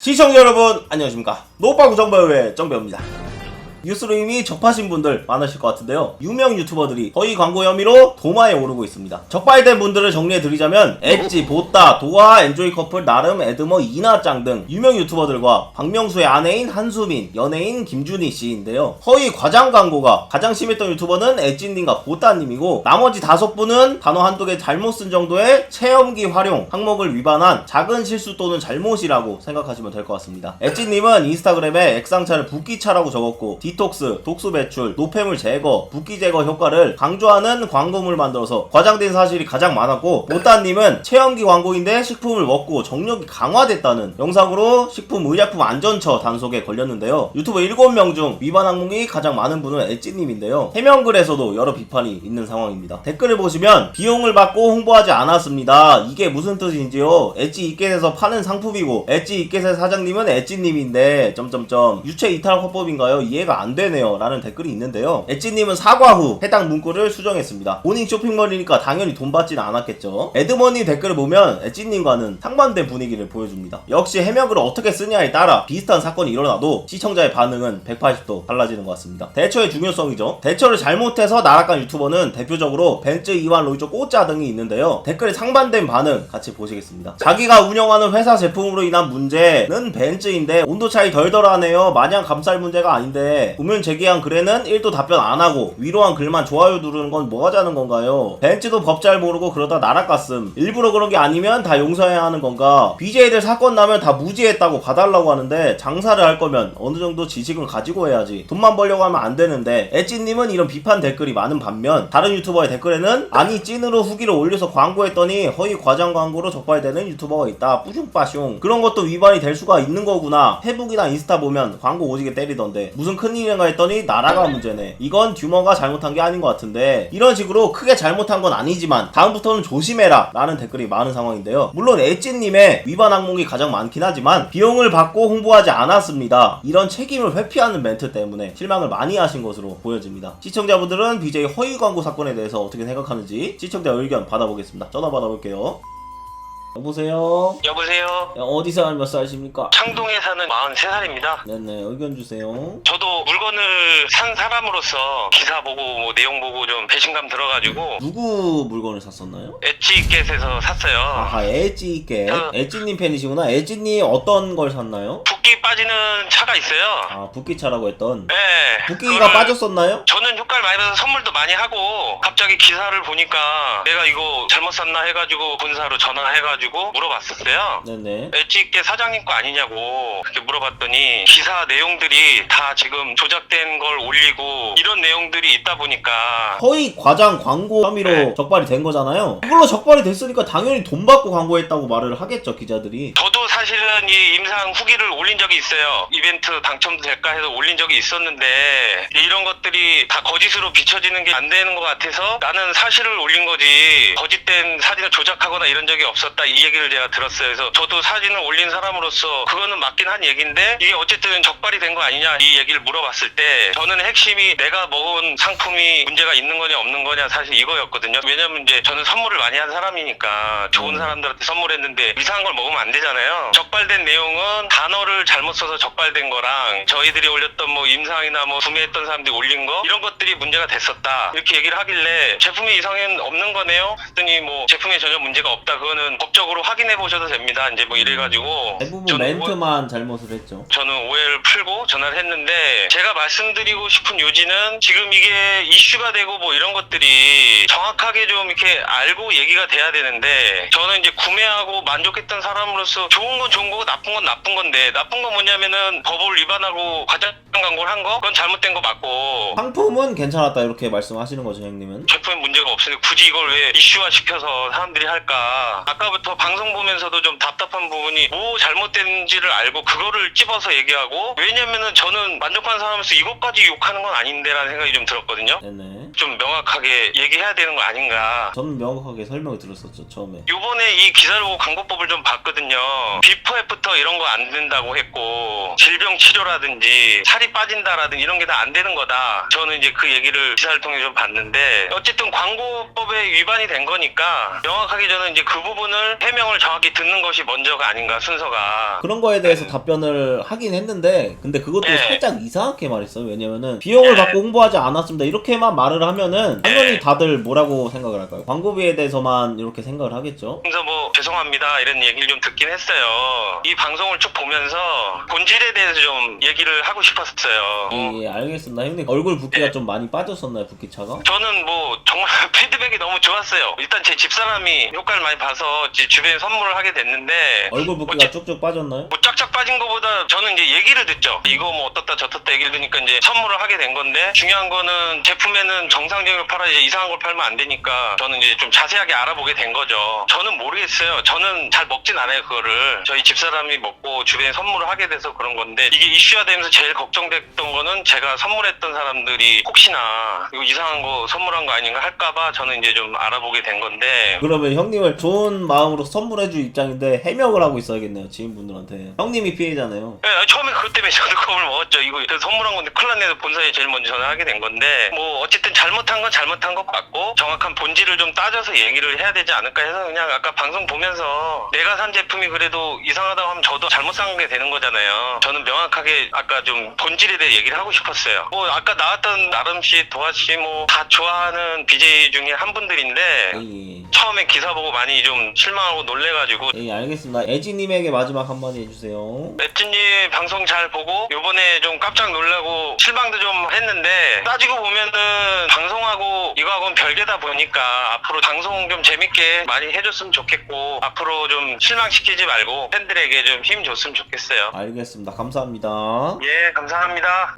시청자 여러분 안녕하십니까. 노빠구 정배우의 정배우입니다. 뉴스로 이미 접하신 분들 많으실 것 같은데요, 유명 유튜버들이 허위 광고 혐의로 도마에 오르고 있습니다. 적발된 분들을 정리해드리자면 엣지, 보따, 도아, 엔조이 커플, 나름, 에드머, 이나짱 등 유명 유튜버들과 박명수의 아내인 한수민, 연예인 김준희 씨인데요, 허위 과장 광고가 가장 심했던 유튜버는 엣지님과 보따님이고, 나머지 5분은 단어 한두 개 잘못 쓴 정도의 체험기 활용 항목을 위반한 작은 실수 또는 잘못이라고 생각하시면 될 것 같습니다. 엣지님은 인스타그램에 액상차를 붓기차라고 적었고, 디톡스, 독소 배출, 노폐물 제거, 붓기 제거 효과를 강조하는 광고물 만들어서 과장된 사실이 가장 많았고, 보따님은 체험기 광고인데 식품을 먹고 정력이 강화됐다는 영상으로 식품의약품 안전처 단속에 걸렸는데요. 유튜버 7명 중 위반 항목이 가장 많은 분은 엣지님인데요, 해명글에서도 여러 비판이 있는 상황입니다. 댓글을 보시면 비용을 받고 홍보하지 않았습니다. 이게 무슨 뜻인지요? 엣지 이켓에서 파는 상품이고 엣지 이켓의 사장님은 엣지님인데 유체 이탈 화법인가요? 이해가 안 되네요 라는 댓글이 있는데요, 엣지님은 사과 후 해당 문구를 수정했습니다. 본인 쇼핑몰이니까 당연히 돈 받지는 않았겠죠. 에드머님 댓글을 보면 엣지님과는 상반된 분위기를 보여줍니다. 역시 해명글을 어떻게 쓰냐에 따라 비슷한 사건이 일어나도 시청자의 반응은 180도 달라지는 것 같습니다. 대처의 중요성이죠. 대처를 잘못해서 나락간 유튜버는 대표적으로 벤츠, 이완, 로이조, 꼬짜 등이 있는데요, 댓글에 상반된 반응 같이 보시겠습니다. 자기가 운영하는 회사 제품으로 인한 문제는 벤츠인데 온도 차이 덜덜하네요. 마냥 감쌀 문제가 아닌데 보면 제기한 글에는 1도 답변 안하고 위로한 글만 좋아요 누르는 건 뭐 하자는 건가요? 벤츠도 법 잘 모르고 그러다 나락갔음. 일부러 그런 게 아니면 다 용서해야 하는 건가? BJ들 사건 나면 다 무지했다고 봐달라고 하는데 장사를 할 거면 어느 정도 지식은 가지고 해야지. 돈만 벌려고 하면 안 되는데, 엣지님은 이런 비판 댓글이 많은 반면 다른 유튜버의 댓글에는 아니 찐으로 후기를 올려서 광고했더니 허위 과장 광고로 적발되는 유튜버가 있다. 뿌슝빠슝. 그런 것도 위반이 될 수가 있는 거구나. 페북이나 인스타 보면 광고 오지게 때리던데 무슨 큰일인가 했더니 나라가 문제네. 이건 듀머가 잘못한 게 아닌 것 같은데, 이런 식으로 크게 잘못한 건 아니지만 다음부터는 조심해라 라는 댓글이 많은 상황인데요, 물론 엣지님의 위반 항목이 가장 많긴 하지만 비용을 받고 홍보하지 않았습니다. 이런 책임을 회피하는 멘트 때문에 실망을 많이 하신 것으로 보여집니다. 시청자분들은 BJ 허위 광고 사건에 대해서 어떻게 생각하는지 시청자 의견 받아보겠습니다. 전화 받아볼게요. 여보세요? 여보세요? 어디 사람 몇 살이십니까? 창동에 사는 43살입니다. 네네, 의견 주세요. 저도 물건을 산 사람으로서 기사 보고 내용 보고 좀 배신감 들어가지고 누구 물건을 샀었나요? 엣지켓에서 샀어요. 아하, 엣지켓. 엣지님 팬이시구나. 엣지님 어떤 걸 샀나요? 붓기 빠지는 차가 있어요. 아, 붓기차라고 했던. 네. 붓기가 빠졌었나요? 저는 효과를 많이 받아서 선물도 많이 하고, 갑자기 기사를 보니까 내가 이거 잘못 샀나 해가지고 본사로 전화해가지고 물어봤었어요. 네네. 엣지켓 사장님 거 아니냐고 그렇게 물어봤더니 기사 내용들이 다 지금 조작된 걸 올리고 이런 내용들이 있다 보니까 허위 과장 광고 혐의로 네. 적발이 된 거잖아요. 그걸로 적발이 됐으니까 당연히 돈 받고 광고했다고 말을 하겠죠, 기자들이. 저도 사실은 이 임상 후기를 올린 적이 있어요. 이벤트 당첨도 될까 해서 올린 적이 있었는데 이런 것들이 다 거짓으로 비춰지는 게 안 되는 것 같아서 나는 사실을 올린 거지 거짓된 사진을 조작하거나 이런 적이 없었다, 이 얘기를 제가 들었어요. 그래서 저도 사진을 올린 사람으로서 그거는 맞긴 한 얘기인데 이게 어쨌든 적발이 된 거 아니냐 이 얘기를 물어봤을 때 저는 핵심이 내가 먹은 상품이 문제가 있는 거냐 없는 거냐 사실 이거였거든요. 왜냐면 이제 저는 선물을 많이 한 사람이니까 좋은 사람들한테 선물했는데 이상한 걸 먹으면 안 되잖아요. 적발된 내용은 단어를 잘못 써서 적발된 거랑 저희들이 올렸던 임상이나 구매했던 사람들이 올린 거 이런 것들이 문제가 됐었다 이렇게 얘기를 하길래 제품에 이상은 없는 거네요 했더니 제품에 전혀 문제가 없다, 그거는 법적으로 확인해 보셔도 됩니다 이제 이래가지고 대부분 멘트만 잘못을 했죠. 저는 오해를 풀고 전화를 했는데, 제가 말씀드리고 싶은 요지는 지금 이게 이슈가 되고 이런 것들이 정확하게 좀 이렇게 알고 얘기가 돼야 되는데, 저는 이제 구매하고 만족했던 사람으로서 좋은 건 좋은 거고 나쁜 건 나쁜 건데, 나쁜 건 뭐냐면은 법을 위반하고 과장 광고를 한 거 그건 잘못된 거 맞고, 상품은 괜찮았다 이렇게 말씀하시는 거죠, 형님은? 제품에 문제가 없으니 굳이 이걸 왜 이슈화 시켜서 사람들이 할까. 아까부터 방송 보면서도 좀 답답한 부분이 잘못된지를 알고 그거를 찝어서 얘기하고, 왜냐면은 저는 만족한 사람으로서 이것까지 욕하는 건 아닌데 라는 생각이 좀 들었거든요. 네네. 좀 명확하게 얘기해야 되는 거 아닌가. 저는 명확하게 설명을 들었었죠, 처음에. 요번에 이 기사를 보고 광고법을 좀 봤거든요. 비포 애프터 이런 거 안 된다고 했고 질병 치료라든지 살이 빠진다라든지 이런 게 다 안 되는 거다. 저는 이제 그 얘기를 기사를 통해 좀 봤는데 어쨌든 광고법에 위반이 된 거니까 명확하게 저는 이제 그 부분을 해명을 정확히 듣는 것이 먼저가 아닌가 순서가. 그런 거에 대해서 답변을 하긴 했는데 근데 그것도 네. 살짝 이상하게 말했어요. 왜냐면은 비용을 받고 홍보하지 않았습니다 이렇게만 말을 하면은 당연히 다들 뭐라고 생각을 할까요? 광고비에 대해서만 이렇게 생각을 하겠죠. 그래서 뭐 죄송합니다 이런 얘기를 좀 듣긴 했어요. 이 방송을 쭉 보면서 본질에 대해서 좀 얘기를 하고 싶었어요. 예, 알겠습니다. 형님 얼굴 붓기가 좀 많이 빠졌었나요? 붓기차가? 저는 뭐 정말 피드백이 너무 좋았어요. 일단 제 집사람이 효과를 많이 봐서 이제 주변에 선물을 하게 됐는데 얼굴 붓기가 쭉쭉 빠졌나요? 뭐 쫙쫙 빠진 것보다 저는 이제 얘기를 듣죠. 이거 뭐 어떻다 저떻다 얘기를 듣니까 이제 선물을 하게 된 건데 중요한 거는 제품에는 정상적인 걸 팔아야 이상한 걸 팔면 안 되니까 저는 이제 좀 자세하게 알아보게 된 거죠. 저는 모르겠어요. 저는 잘 먹진 않아요 그거를. 저희 집사람이 먹고 주변에 선물을 하게 돼서 그런 건데 이게 이슈화 되면서 제일 걱정됐던 거는 제가 선물했던 사람들이 혹시나 이거 이상한 거 선물한 거 아닌가 할까봐 저는 이제 좀 알아보게 된 건데 그러면 형님을 좋은 마음으로 선물해줄 입장인데 해명을 하고 있어야겠네요 지인분들한테. 형님이 피해자네요. 네, 처음에 그것 때문에 저도 겁을 먹었죠. 이거 선물한 건데 큰일 났네. 본사에 제일 먼저 전화하게 된 건데 뭐 어쨌든 잘못한 건 잘못한 것 같고 정확한 본질을 좀 따져서 얘기를 해야 되지 않을까 해서 그냥 아까 방송 보면서 내가 산 제품이 그래도 이상하다고 하면 저도 잘못 산 게 되는 거잖아요. 저는 명확하게 아까 좀 본질에 대해 얘기를 하고 싶었어요. 뭐 아까 나왔던 나름씨, 도아씨 뭐 다 좋아하는 BJ 중에 한 분들인데 예, 처음에 기사 보고 많이 좀 실망하고 놀래가지고 예, 알겠습니다. 애지님에게 마지막 한마디 해주세요. 맵진님 방송 잘 보고 요번에 좀 깜짝 놀라고 실망도 좀 했는데 따지고 보면은 방송하고 이거하고는 별개다 보니까 앞으로 방송 좀 재밌게 많이 해줬으면 좋겠고 앞으로 좀 실망시키지 말고 팬들에게 좀 힘 줬으면 좋겠어요. 알겠습니다. 감사합니다. 예, 감사합니다.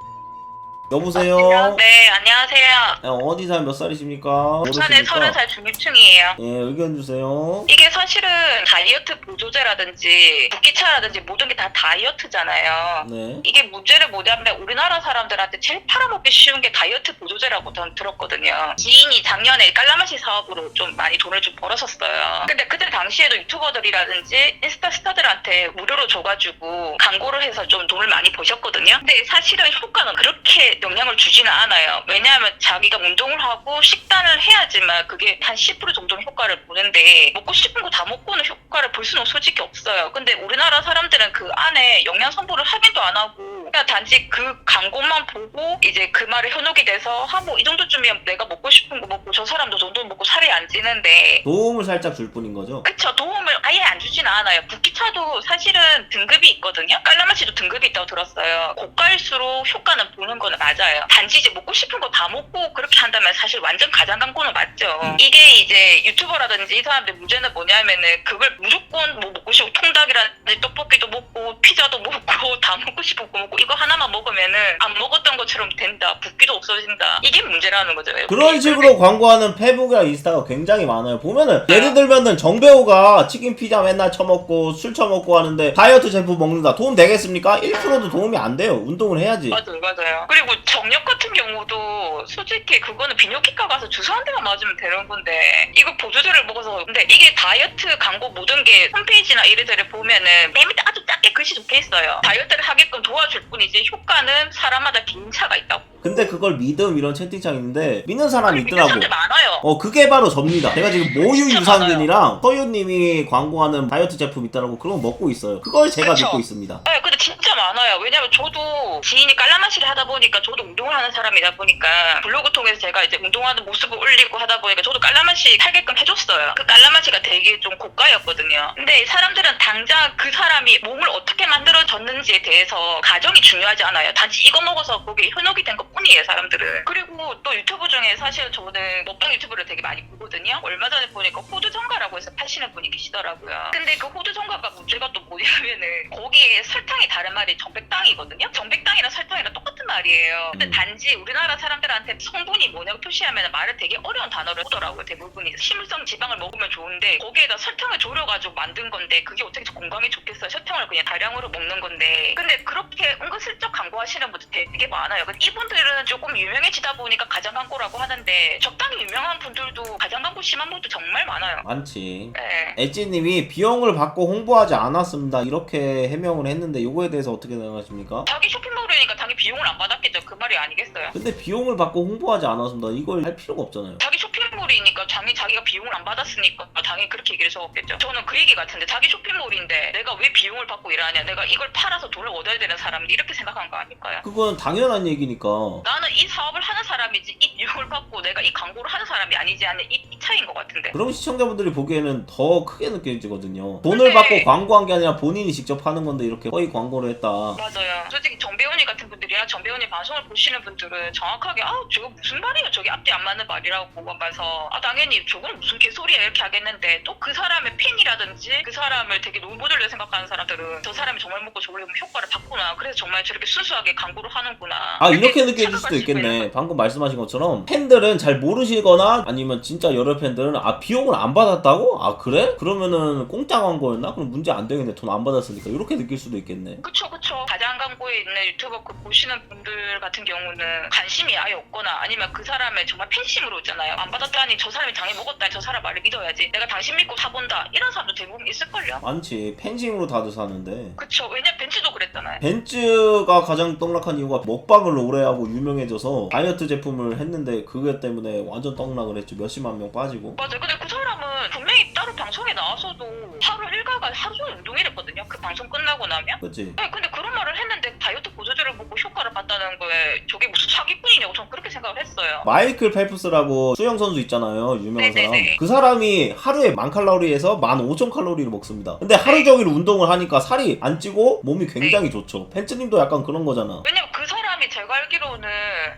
여보세요? 네, 안녕하세요. 어디 사람 몇 살이십니까? 부산에 모르십니까? 30살 중립층이에요. 예, 의견 주세요. 이게 사실은 다이어트 보조제라든지 붓기차라든지 모든 게 다 다이어트잖아요. 네. 이게 문제를 뭐냐면 우리나라 사람들한테 제일 팔아먹기 쉬운 게 다이어트 보조제라고 저는 들었거든요. 지인이 작년에 깔라마시 사업으로 좀 많이 돈을 좀 벌었었어요. 근데 그때 당시에도 유튜버들이라든지 인스타 스타들한테 무료로 줘가지고 광고를 해서 좀 돈을 많이 버셨거든요. 근데 사실은 효과는 그렇게 영향을 주지는 않아요. 왜냐하면 자기가 운동을 하고 식단을 해야지만 그게 한 10% 정도는 효과를 보는데 먹고 싶은 거 다 먹고는 효과를 볼 수는 솔직히 없어요. 근데 우리나라 사람들은 그 안에 영양 성분을 확인도 안 하고 그냥 단지 그 광고만 보고 이제 그 말에 현혹이 돼서 뭐 이 정도쯤이면 내가 먹고 싶은 거 먹고 저 사람도 저 정도 먹고 살이 안 찌는데 도움을 살짝 줄 뿐인 거죠? 그쵸. 도움을 아예 안 주지는 않아요. 붓기차도 사실은 등급이 있거든요. 깔라마시도 등급이 있다고 들었어요. 고가일수록 효과는 보는 거는 맞아요. 단지 이제 먹고 싶은 거 다 먹고 그렇게 한다면 사실 완전 가장광고는 맞죠. 이게 이제 유튜버라든지 이 사람들 문제는 뭐냐면은 그걸 무조건 뭐 먹고 싶고 통닭이라든지 떡볶이도 먹고 피자도 먹고 다 먹고 싶은 거 먹고 이거 하나만 먹으면은 안 먹었던 것처럼 된다. 붓기도 없어진다. 이게 문제라는 거죠. 그런 식으로 광고하는 페북이랑 인스타가 굉장히 많아요. 보면은 예를 들면은 정배우가 치킨 피자 맨날 처먹고 술 처먹고 하는데 다이어트 제품 먹는다. 도움 되겠습니까? 1%도 도움이 안 돼요. 운동을 해야지. 맞아요. 그리고 정력 같은 경우도 솔직히 그거는 비뇨기과 가서 주사 한 대만 맞으면 되는 건데 이거 보조제를 먹어서 근데 이게 다이어트 광고 모든 게 홈페이지나 이래저래 보면은 맨 밑에 아주 작게 글씨 적혀 있어요. 다이어트를 하게끔 도와줄 뿐이지 효과는 사람마다 개인차가 있다고. 근데 그걸 믿음 이런 채팅창 있는데 믿는 사람이 있더라고. 사람들 많아요. 그게 바로 접니다. 제가 지금 모유 진짜 유산균이랑 서유님이 광고하는 다이어트 제품 있다라고 그런 거 먹고 있어요. 그걸 제가 그쵸? 믿고 있습니다. 네, 근데 진짜 많아요. 왜냐면 저도 지인이 깔라마시를 하다 보니까 저도 운동을 하는 사람이다 보니까 블로그 통해서 제가 이제 운동하는 모습을 올리고 하다 보니까 저도 깔라마시 하게끔 해줬어요. 그 깔라마시가 되게 좀 고가였거든요. 근데 사람들은 당장 그 사람이 몸을 어떻게 만들어졌는지에 대해서 가정이 중요하지 않아요. 단지 이거 먹어서 거기에 현혹이 된 것 뿐이에요, 사람들은. 그리고 또 유튜브 중에 사실 저는 먹방 유튜브를 되게 많이 보거든요. 얼마 전에 보니까 호두정가라고 해서 파시는 분이 계시더라고요. 근데 그 호두정가가 문제가 또 뭐냐면은 거기에 설탕이 다른 말이 정백당이거든요. 정백당이랑 설탕이랑 똑같은 말이에요. 근데 단지 우리나라 사람들한테 성분이 뭐냐고 표시하면 말을 되게 어려운 단어를 쓰더라고요. 대부분이 식물성 지방을 먹으면 좋은데 거기에다 설탕을 졸여가지고 만든 건데 그게 어떻게 건강에 좋겠어요. 설탕을 그냥 다량으로 먹는 건데 근데 그렇게 은근 은근슬쩍 광고하시는 분들 되게 많아요. 근데 이분들은 조금 유명해지다 보니까 가장 광고라고 하는데 적당히 유명한 분들도 가장 광고 심한 분들 정말 많아요. 많지. 네. 엣지님이 비용을 받고 홍보하지 않았습니다 이렇게 해명을 했는데 요거에 대해서 어떻게 생각하십니까? 자기 쇼핑몰이니까 당연히 비용을 안 받았겠죠. 그 말이 아니겠어요. 근데 비용을 받고 홍보하지 않았습니다 이걸 할 필요가 없잖아요. 자기 쇼핑몰이니까 당연히 자기가 비용을 안 받았으니까 당연히 그렇게 얘기를 해서겠죠. 저는 그 얘기 같은데 자기 쇼핑몰인데 내가 왜 비용을 받고 일하냐, 내가 이걸 팔아서 돈을 얻어야 되는 사람인데 이렇게 생각한 거 아닐까요? 그건 당연한 얘기니까. 나는 이 사업을 하는 사람이지 이 비용을 받고 내가 이 광고를 하는 사람이 아니지 않는 이 차이인 것 같은데. 그럼 시청자분들이 보기에는 더 크게 느껴지거든요. 돈을 근데- 받고 광고한 게 아니라 본인이 직접 하는 건데 이렇게 허위 광고를 했다. 맞아요. 솔직히 정배우님 같은 분들이나 정배우님 방송을 보시는 분들은 정확하게 저거 무슨 말이야, 저게 앞뒤 안 맞는 말이라고 보면서 당연히 저건 무슨 개소리야 이렇게 하겠는데 또 그 사람의 팬이라든지 그 사람을 되게 롤모델로 생각하는 사람들은 저 사람이 정말 먹고 저걸로 효과를 봤구나, 그래서 정말 저렇게 순수하게 광고를 하는구나 이렇게 느껴질 수도 생각할 수 있는 있겠네. 방금 말씀하신 것처럼 팬들은 잘 모르시거나 아니면 진짜 여러 팬들은 비용을 안 받았다고? 그래? 그러면은 공짜 광고였나? 그럼 문제 안 되겠네. 돈 안 받았으니까. 이렇게 느낄 수도 있겠네. 그쵸. 가장 광고에 있는 유튜버 그 보시는 분들 같은 경우는 관심이 아예 없거나 아니면 그 사람의 정말 팬심으로 있잖아요. 안 받았다니 저 사람이 당연히 먹었다니 저 사람 말을 믿어야지, 내가 당신 믿고 사본다, 이런 사람도 대부분 있을걸요. 많지. 팬심으로 다들 사는데. 그쵸. 왜냐 벤츠도 그랬잖아요. 벤츠가 가장 떡락한 이유가 먹방을 오래 하고 유명해져서 다이어트 제품을 했는데 그것 때문에 완전 떡락을 했죠. 몇십만 명 빠지고. 맞아요. 근데 그 사람은 분명히 따로 방송에 나와서도 하루 일과가 하루 종일 운동이랬거든요. 그 방송 끝나고 나면. 그치? 네, 근데 그런 말을 했는데 다이어트 보조제를 먹고 효과를 봤다는 거에 저게 무슨 사기꾼이냐고 저는 그렇게 생각을 했어요. 마이클 펠프스라고 수영 선수 있잖아요. 유명한 사람. 네네네. 그 사람이 하루에 1000칼로리에서 15,000칼로리를 먹습니다. 근데 하루 종일 운동을 하니까 살이 안 찌고 몸이 굉장히 좋죠. 펜츠님도 약간 그런 거잖아. 왜냐면 그 사람이 제가 알기로는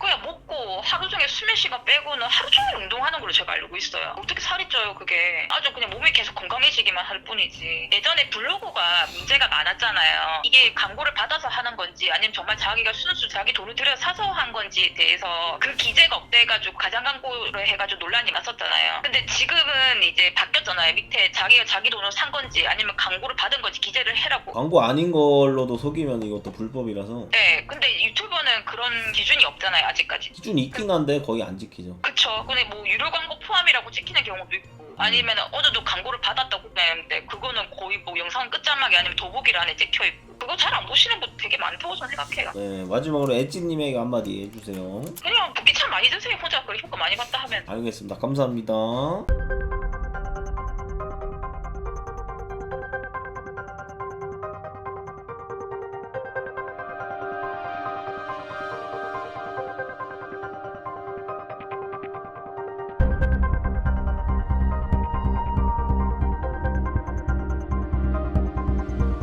그냥 먹고 하루 종일 수면 시간 빼고는 하루 종일 운동하는 걸로 제가 알고 있어요. 어떻게 살이 쪄요 그게. 아주 그냥 몸이 계속 건강해지기만 할 뿐이지. 예전에 블로그가 문제가 많았잖아요. 이게 광고를 받아서 하는 건지 아니면 정말 자기가 순수 자기 돈을 들여 사서 한 건지에 대해서 그 기재가 없대가지고 가장 광고를 해가지고 논란이 났었잖아요. 근데 지금은 이제 바뀌었잖아요. 밑에 자기가 자기 돈으로 산 건지 아니면 광고를 받은 건지 기재를 해라고. 광고 아닌 걸로도 속이면 이것도 불법이라서 네, 근데 유튜버는 그런 기준이 없잖아요 아직까지. 기준이 있긴 한데 거의 안 지키죠. 그쵸. 근데 뭐 유료 광고 포함이라고 찍히는 경우도 있고 아니면 어느 정도 광고를 받았다고 했는데 그거는 거의 뭐 영상 끝자막이 아니면 더보기란에 찍혀 있고 그거 잘 안 보시는 분 되게 많다고 저는 생각해요. 네, 마지막으로 엣지님에게 한마디 해주세요. 그냥 붓기 참 많이 드세요. 혼자 그래 효과 많이 봤다 하면. 알겠습니다. 감사합니다.